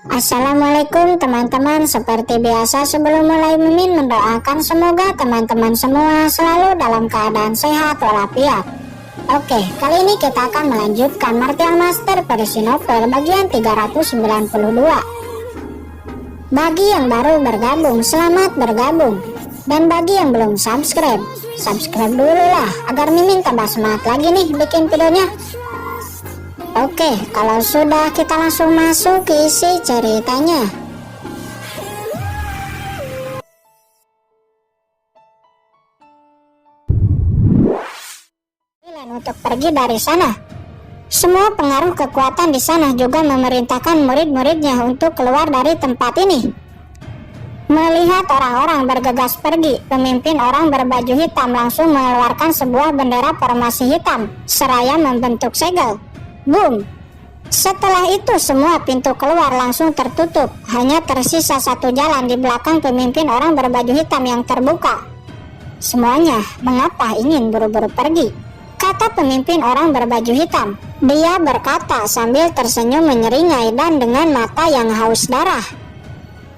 Assalamualaikum teman-teman. Seperti biasa sebelum mulai Mimin mendoakan semoga teman-teman semua selalu dalam keadaan sehat walafiat. Oke, kali ini kita akan melanjutkan Martial Master versi novel bagian 392. Bagi yang baru bergabung, selamat bergabung. Dan bagi yang belum subscribe dulu lah agar Mimin tambah semangat lagi nih bikin videonya. Oke, kalau sudah kita langsung masuk ke isi ceritanya. Untuk pergi dari sana. Semua pengaruh kekuatan di sana juga memerintahkan murid-muridnya untuk keluar dari tempat ini. Melihat orang-orang bergegas pergi, pemimpin orang berbaju hitam langsung mengeluarkan sebuah bendera formasi hitam seraya membentuk segel. Boom! Setelah itu semua pintu keluar langsung tertutup. Hanya tersisa satu jalan di belakang pemimpin orang berbaju hitam yang terbuka. Semuanya mengapa ingin buru-buru pergi? Kata pemimpin orang berbaju hitam. Dia berkata sambil tersenyum menyeringai dan dengan mata yang haus darah.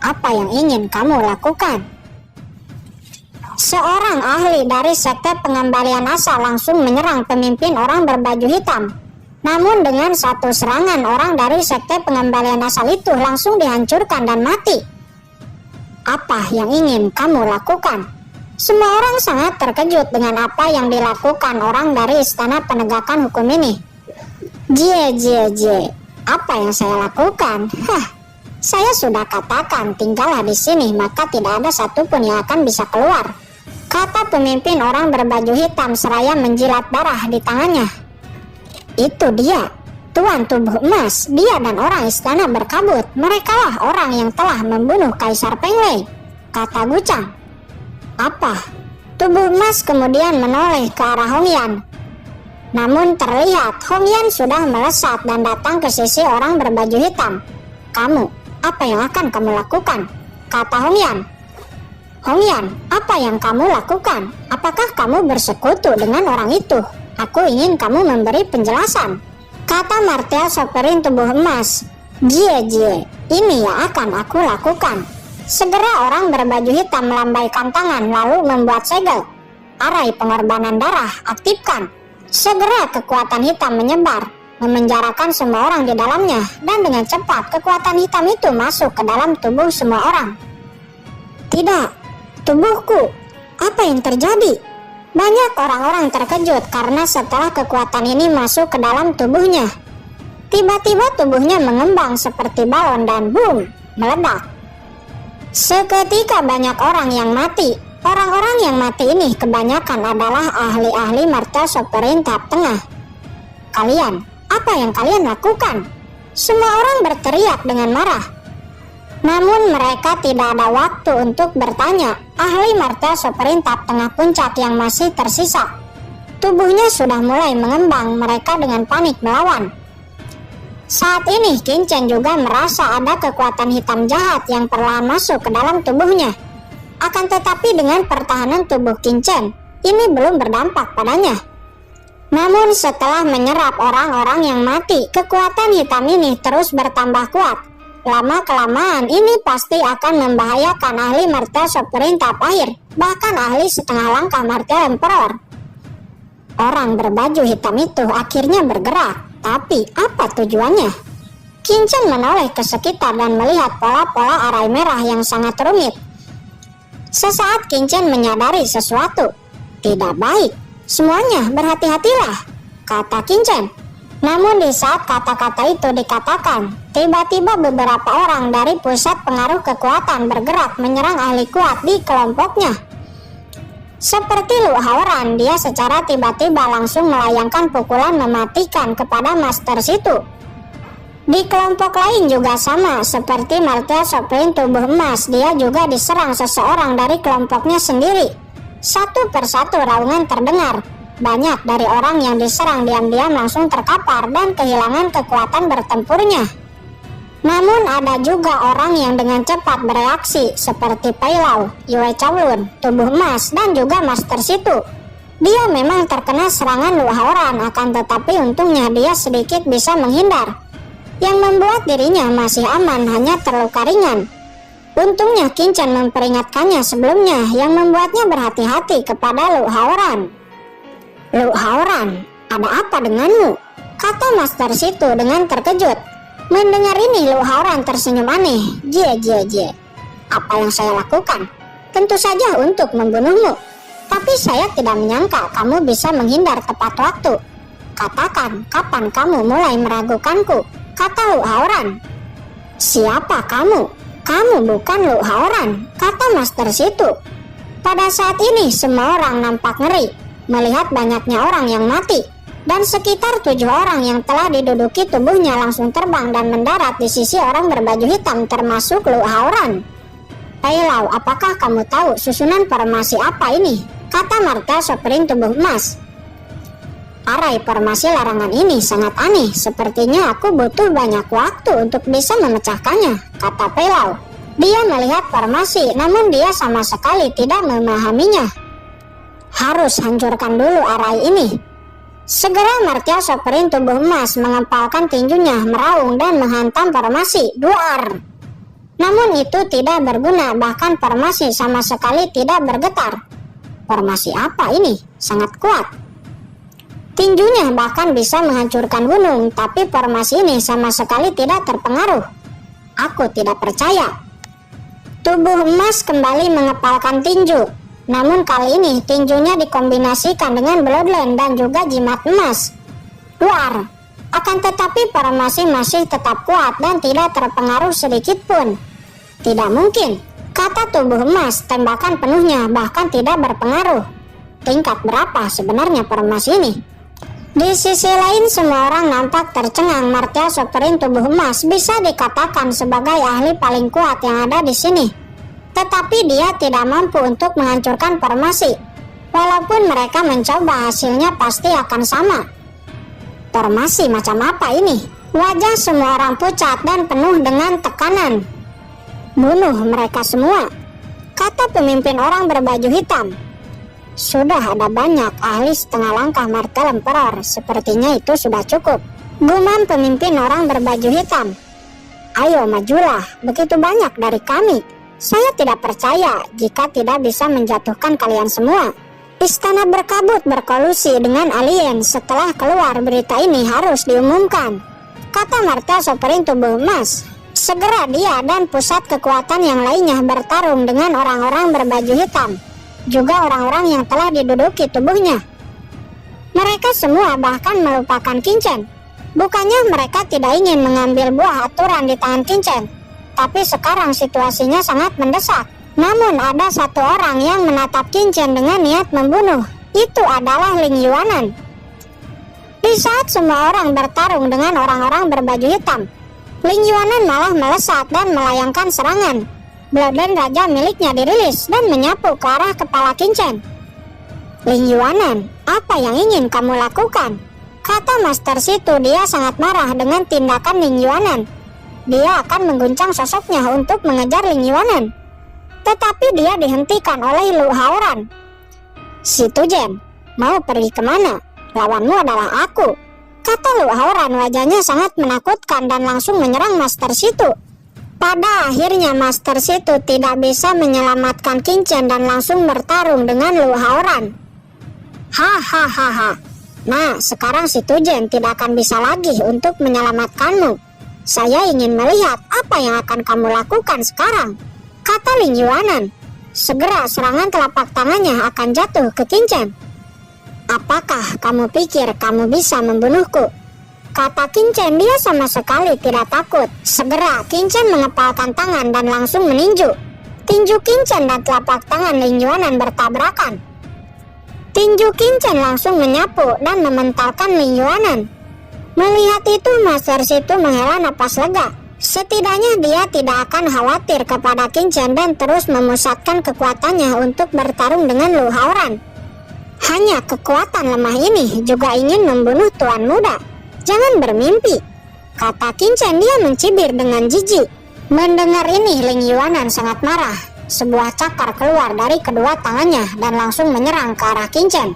Apa yang ingin kamu lakukan? Seorang ahli dari sekte pengembalian asa langsung menyerang pemimpin orang berbaju hitam. Namun dengan satu serangan orang dari sekte pengembalian asal itu langsung dihancurkan dan mati. Apa yang ingin kamu lakukan? Semua orang sangat terkejut dengan apa yang dilakukan orang dari istana penegakan hukum ini. Jie, apa yang saya lakukan? Saya sudah katakan tinggallah di sini maka tidak ada satupun yang akan bisa keluar. Kata pemimpin orang berbaju hitam seraya menjilat darah di tangannya. Itu dia, Tuan Tubuh Emas. Dia dan orang istana berkabut. Merekalah orang yang telah membunuh Kaisar Peng Lei, kata Gucang. Apa? Tubuh Emas kemudian menoleh ke arah Hong Yan. Namun terlihat Hong Yan sudah melesat dan datang ke sisi orang berbaju hitam. Kamu, apa yang akan kamu lakukan? Kata Hong Yan. Hong Yan, apa yang kamu lakukan? Apakah kamu bersekutu dengan orang itu? Aku ingin kamu memberi penjelasan, kata Martial Sovereign Tubuh Emas. Jie, ini yang akan aku lakukan. Segera orang berbaju hitam melambaikan tangan lalu membuat segel. Arai pengorbanan darah aktifkan. Segera kekuatan hitam menyebar, memenjarakan semua orang di dalamnya, dan dengan cepat kekuatan hitam itu masuk ke dalam tubuh semua orang. Tidak, tubuhku, apa yang terjadi? Banyak orang-orang terkejut karena setelah kekuatan ini masuk ke dalam tubuhnya, tiba-tiba tubuhnya mengembang seperti balon dan boom, meledak. Seketika banyak orang yang mati. Orang-orang yang mati ini kebanyakan adalah ahli-ahli Martial Sovereign tahap tengah. Kalian, apa yang kalian lakukan? Semua orang berteriak dengan marah. Namun mereka tidak ada waktu untuk bertanya. Ahli Martial Sovereign tahap tengah puncak yang masih tersisa, tubuhnya sudah mulai mengembang. Mereka dengan panik melawan. Saat ini Qin Chen juga merasa ada kekuatan hitam jahat yang perlahan masuk ke dalam tubuhnya. Akan tetapi dengan pertahanan tubuh Qin Chen, ini belum berdampak padanya. Namun setelah menyerap orang-orang yang mati, kekuatan hitam ini terus bertambah kuat. Lama-kelamaan ini pasti akan membahayakan ahli Martial Sovereign tahap akhir, bahkan ahli setengah langkah Martial Emperor. Orang berbaju hitam itu akhirnya bergerak, tapi apa tujuannya? Qin Chen menoleh ke sekitar dan melihat pola-pola arai merah yang sangat rumit. Sesaat Qin Chen menyadari sesuatu. Tidak baik, semuanya berhati-hatilah, kata Qin Chen. Namun di saat kata-kata itu dikatakan, tiba-tiba beberapa orang dari pusat pengaruh kekuatan bergerak menyerang ahli kuat di kelompoknya. Seperti Lu Haoran, dia secara tiba-tiba langsung melayangkan pukulan mematikan kepada master situ. Di kelompok lain juga sama, seperti Martial Sovereign Tubuh Emas, dia juga diserang seseorang dari kelompoknya sendiri. Satu persatu raungan terdengar. Banyak dari orang yang diserang diam-diam langsung terkapar dan kehilangan kekuatan bertempurnya. Namun ada juga orang yang dengan cepat bereaksi seperti Pai Lau, Yue Chaolun, Tubuh Emas, dan juga Master Situ. Dia memang terkena serangan Lu Haoran, akan tetapi untungnya dia sedikit bisa menghindar. Yang membuat dirinya masih aman hanya terluka ringan. Untungnya Qin Chen memperingatkannya sebelumnya yang membuatnya berhati-hati kepada Lu Haoran. "Lu Haoran, ada apa denganmu?" kata Master Situ dengan terkejut. Mendengar ini Lu Haoran tersenyum aneh. Jie. "Apa yang saya lakukan? Tentu saja untuk membunuhmu. Tapi saya tidak menyangka kamu bisa menghindar tepat waktu. Katakan, kapan kamu mulai meragukanku?" kata Lu Haoran. "Siapa kamu? Kamu bukan Lu Haoran," kata Master Situ. Pada saat ini semua orang nampak ngeri melihat banyaknya orang yang mati, dan sekitar 7 orang yang telah diduduki tubuhnya langsung terbang dan mendarat di sisi orang berbaju hitam termasuk Lu Haoran. "Peilau, apakah kamu tahu susunan formasi apa ini?" kata Martel Sopering Tubuh Emas. "Arai formasi larangan ini sangat aneh. Sepertinya aku butuh banyak waktu untuk bisa memecahkannya," kata Peilau. Dia melihat formasi, namun dia sama sekali tidak memahaminya. "Harus hancurkan dulu arai ini." Segera Martial Sopering Tubuh Emas mengepalkan tinjunya, meraung dan menghantam formasi. Duar! Namun itu tidak berguna, bahkan formasi sama sekali tidak bergetar. Formasi apa ini? Sangat kuat. Tinjunya bahkan bisa menghancurkan gunung, tapi formasi ini sama sekali tidak terpengaruh. Aku tidak percaya. Tubuh Emas kembali mengepalkan tinju. Namun kali ini tinjunya dikombinasikan dengan Bloodline dan juga jimat emas. Duar! Akan tetapi formasi masih tetap kuat dan tidak terpengaruh sedikit pun. "Tidak mungkin," kata Tubuh Emas, "tembakan penuhnya bahkan tidak berpengaruh." Tingkat berapa sebenarnya formasi ini? Di sisi lain semua orang nampak tercengang. Martial Sopering Tubuh Emas bisa dikatakan sebagai ahli paling kuat yang ada di sini. Tetapi dia tidak mampu untuk menghancurkan formasi. Walaupun mereka mencoba, hasilnya pasti akan sama. Formasi macam apa ini? Wajah semua orang pucat dan penuh dengan tekanan. "Bunuh mereka semua," kata pemimpin orang berbaju hitam. "Sudah ada banyak ahli setengah langkah Martel Emperor. Sepertinya itu sudah cukup," gumam pemimpin orang berbaju hitam. "Ayo majulah, begitu banyak dari kami. Saya tidak percaya jika tidak bisa menjatuhkan kalian semua." Istana berkabut berkolusi dengan alien. Setelah keluar berita ini harus diumumkan, kata Martial Sopering Tubuh Emas. Segera dia dan pusat kekuatan yang lainnya bertarung dengan orang-orang berbaju hitam, juga orang-orang yang telah diduduki tubuhnya. Mereka semua bahkan melupakan Qin Chen. Bukannya mereka tidak ingin mengambil buah aturan di tangan Qin Chen, tapi sekarang situasinya sangat mendesak. Namun ada satu orang yang menatap Qin Chen dengan niat membunuh. Itu adalah Ling Yuanan. Di saat semua orang bertarung dengan orang-orang berbaju hitam, Ling Yuanan malah melesat dan melayangkan serangan. Bloodline Raja miliknya dirilis dan menyapu ke arah kepala Qin Chen. "Ling Yuanan, apa yang ingin kamu lakukan?" kata Master Situ. Dia sangat marah dengan tindakan Ling Yuanan. Dia akan mengguncang sosoknya untuk mengejar Ling Yuanan. Tetapi dia dihentikan oleh Lu Haoran. "Situ Jen, mau pergi kemana? Lawanmu adalah aku," kata Lu Haoran. Wajahnya sangat menakutkan dan langsung menyerang Master Situ. Pada akhirnya Master Situ tidak bisa menyelamatkan Qin Chen dan langsung bertarung dengan Lu Haoran. Hahaha. Nah, sekarang Situ Jen tidak akan bisa lagi untuk menyelamatkanmu. Saya ingin melihat apa yang akan kamu lakukan sekarang, kata Ling Yuanan. Segera serangan telapak tangannya akan jatuh ke Qin Chen. "Apakah kamu pikir kamu bisa membunuhku?" kata Qin Chen. Dia sama sekali tidak takut. Segera Qin Chen mengepalkan tangan dan langsung meninju. Tinju Qin Chen dan telapak tangan Ling Yuanan bertabrakan. Tinju Qin Chen langsung menyapu dan mementalkan Ling Yuanan. Melihat itu, Master Situ menghela napas lega. Setidaknya dia tidak akan khawatir kepada Qin Chen dan terus memusatkan kekuatannya untuk bertarung dengan Lu Haoran. Hanya kekuatan lemah ini juga ingin membunuh Tuan Muda. Jangan bermimpi, kata Qin Chen. Dia mencibir dengan jijik. Mendengar ini, Ling Yuanan sangat marah. Sebuah cakar keluar dari kedua tangannya dan langsung menyerang ke arah Qin Chen.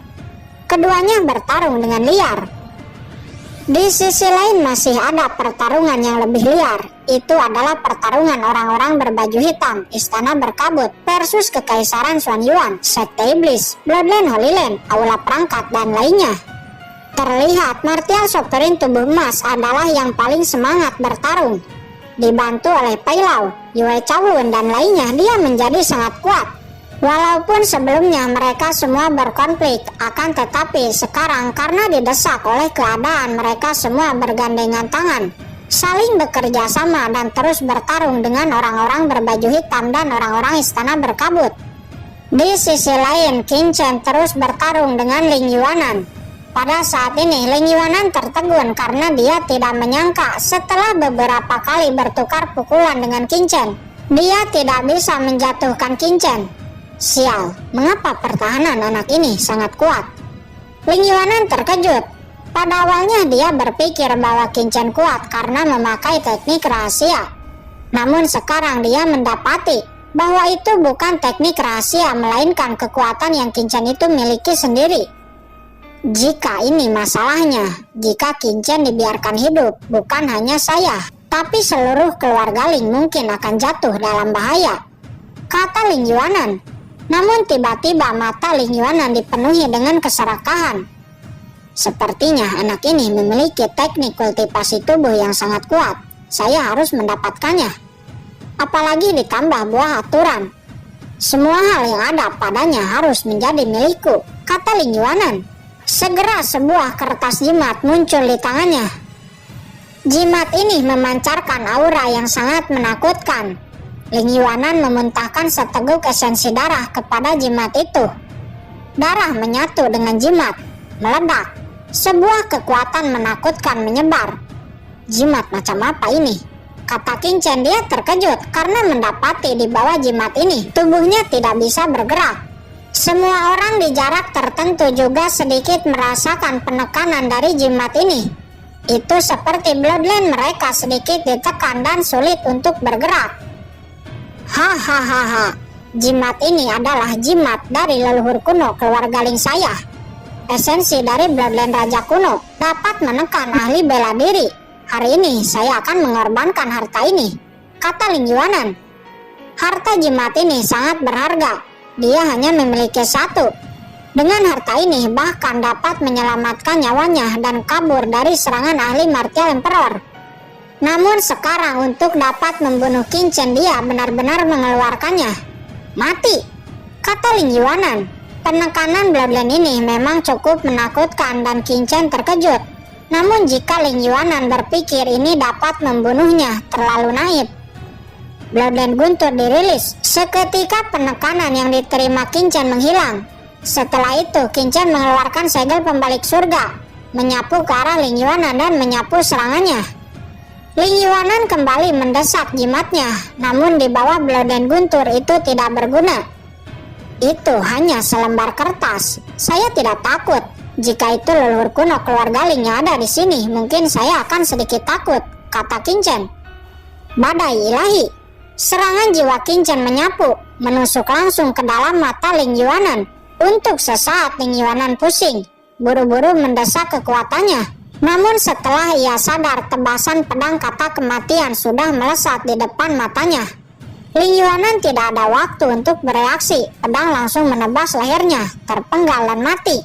Keduanya bertarung dengan liar. Di sisi lain masih ada pertarungan yang lebih liar. Itu adalah pertarungan orang-orang berbaju hitam, Istana Berkabut versus Kekaisaran Xuanyuan, Sekte Iblis, Bloodline Holy Land, Aula Perangkat, dan lainnya. Terlihat martial Sopterin Tubuh Emas adalah yang paling semangat bertarung. Dibantu oleh Pai Lao, Yue Chawun, dan lainnya, dia menjadi sangat kuat. Walaupun sebelumnya mereka semua berkonflik, akan tetapi sekarang karena didesak oleh keadaan, mereka semua bergandengan tangan, saling bekerja sama dan terus bertarung dengan orang-orang berbaju hitam dan orang-orang Istana Berkabut. Di sisi lain, Qin Chen terus bertarung dengan Ling Yuanan. Pada saat ini Ling Yuanan tertegun karena dia tidak menyangka setelah beberapa kali bertukar pukulan dengan Qin Chen, dia tidak bisa menjatuhkan Qin Chen. Sial, mengapa pertahanan anak ini sangat kuat? Ling Yuanan terkejut. Pada awalnya dia berpikir bahwa Qin Chen kuat karena memakai teknik rahasia. Namun sekarang dia mendapati bahwa itu bukan teknik rahasia, melainkan kekuatan yang Qin Chen itu miliki sendiri. Jika ini masalahnya, jika Qin Chen dibiarkan hidup, bukan hanya saya, tapi seluruh keluarga Ling mungkin akan jatuh dalam bahaya, kata Ling Yuanan. Namun tiba-tiba mata Ling Yuanan dipenuhi dengan keserakahan. Sepertinya anak ini memiliki teknik kultivasi tubuh yang sangat kuat. Saya harus mendapatkannya. Apalagi ditambah buah aturan. Semua hal yang ada padanya harus menjadi milikku, kata Ling Yuanan. Segera sebuah kertas jimat muncul di tangannya. Jimat ini memancarkan aura yang sangat menakutkan. Ling Yuanan memuntahkan seteguk esensi darah kepada jimat itu. Darah menyatu dengan jimat, meledak. Sebuah kekuatan menakutkan menyebar. Jimat macam apa ini? Kata Qin Chen. Dia terkejut karena mendapati di bawah jimat ini tubuhnya tidak bisa bergerak. Semua orang di jarak tertentu juga sedikit merasakan penekanan dari jimat ini. Itu seperti bloodline mereka sedikit ditekan dan sulit untuk bergerak. Hahaha, jimat ini adalah jimat dari leluhur kuno keluarga Ling saya. Esensi dari bloodline raja kuno dapat menekan ahli bela diri. Hari ini saya akan mengorbankan harta ini, kata Ling Yuanan. Harta jimat ini sangat berharga. Dia hanya memiliki satu. Dengan harta ini bahkan dapat menyelamatkan nyawanya dan kabur dari serangan ahli martial emperor. Namun sekarang untuk dapat membunuh Qin Chen, dia benar-benar mengeluarkannya. Mati, kata Ling Yuanan. Penekanan bloodline ini memang cukup menakutkan dan Qin Chen terkejut. Namun jika Ling Yuanan berpikir ini dapat membunuhnya, terlalu naif. Bloodline guntur dirilis. Seketika penekanan yang diterima Qin Chen menghilang. Setelah itu Qin Chen mengeluarkan segel pembalik surga, menyapu ke arah Ling Yuanan dan menyapu serangannya. Ling Yuanan kembali mendesak jimatnya, namun di bawah bloodline guntur itu tidak berguna. Itu hanya selembar kertas. Saya tidak takut. Jika itu leluhur kuno keluarga Ling yang ada di sini, mungkin saya akan sedikit takut, kata Qin Chen. Badai ilahi. Serangan jiwa Qin Chen menyapu, menusuk langsung ke dalam mata Ling Yuanan. Untuk sesaat Ling Yuanan pusing, buru-buru mendesak kekuatannya. Namun setelah ia sadar, tebasan pedang kata kematian sudah melesat di depan matanya. Ling Yuanan tidak ada waktu untuk bereaksi. Pedang langsung menebas lehernya, terpenggal dan mati.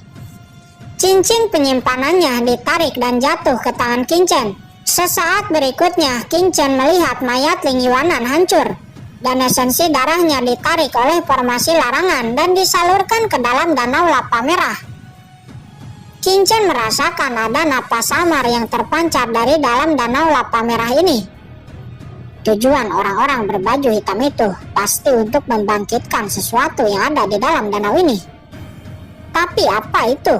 Cincin penyimpanannya ditarik dan jatuh ke tangan Qin Chen. Sesaat berikutnya, Qin Chen melihat mayat Ling Yuanan hancur, dan esensi darahnya ditarik oleh formasi larangan dan disalurkan ke dalam danau lava merah. Qin Chen merasakan ada napas samar yang terpancar dari dalam danau lava merah ini. Tujuan orang-orang berbaju hitam itu pasti untuk membangkitkan sesuatu yang ada di dalam danau ini. Tapi apa itu?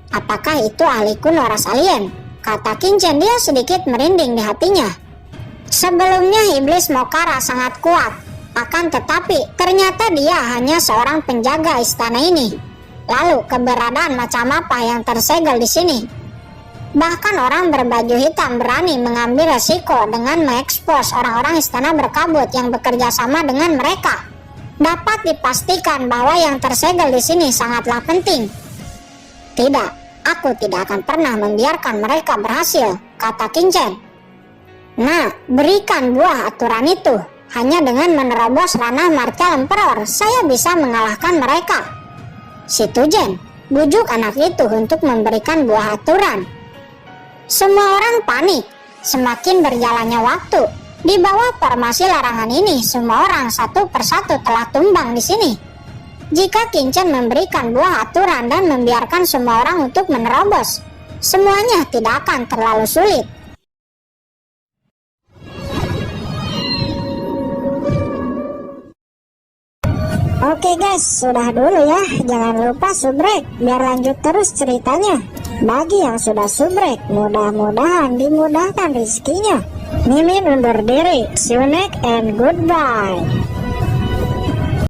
Apakah itu ahli kuno ras alien? Kata Qin Chen. Dia sedikit merinding di hatinya. Sebelumnya iblis Mokara sangat kuat, akan tetapi ternyata dia hanya seorang penjaga istana ini. Lalu keberadaan macam apa yang tersegel di sini? Bahkan orang berbaju hitam berani mengambil resiko dengan mengekspos orang-orang Istana Berkabut yang bekerja sama dengan mereka. Dapat dipastikan bahwa yang tersegel di sini sangatlah penting. Tidak, Aku tidak akan pernah membiarkan mereka berhasil, kata Kincen. Nah, berikan buah aturan itu. Hanya dengan menerobos ranah Martel Emperor, saya bisa mengalahkan mereka. Si Tujen bujuk anak itu untuk memberikan buah aturan. Semua orang panik. Semakin berjalannya waktu, di bawah formasi larangan ini, semua orang satu persatu telah tumbang di sini. Jika Kincen memberikan buah aturan dan membiarkan semua orang untuk menerobos, semuanya tidak akan terlalu sulit. Oke guys, sudah dulu ya. Jangan lupa subrek biar lanjut terus ceritanya. Bagi yang sudah subrek, mudah-mudahan dimudahkan rezekinya. Mimin undur diri. See you next and goodbye.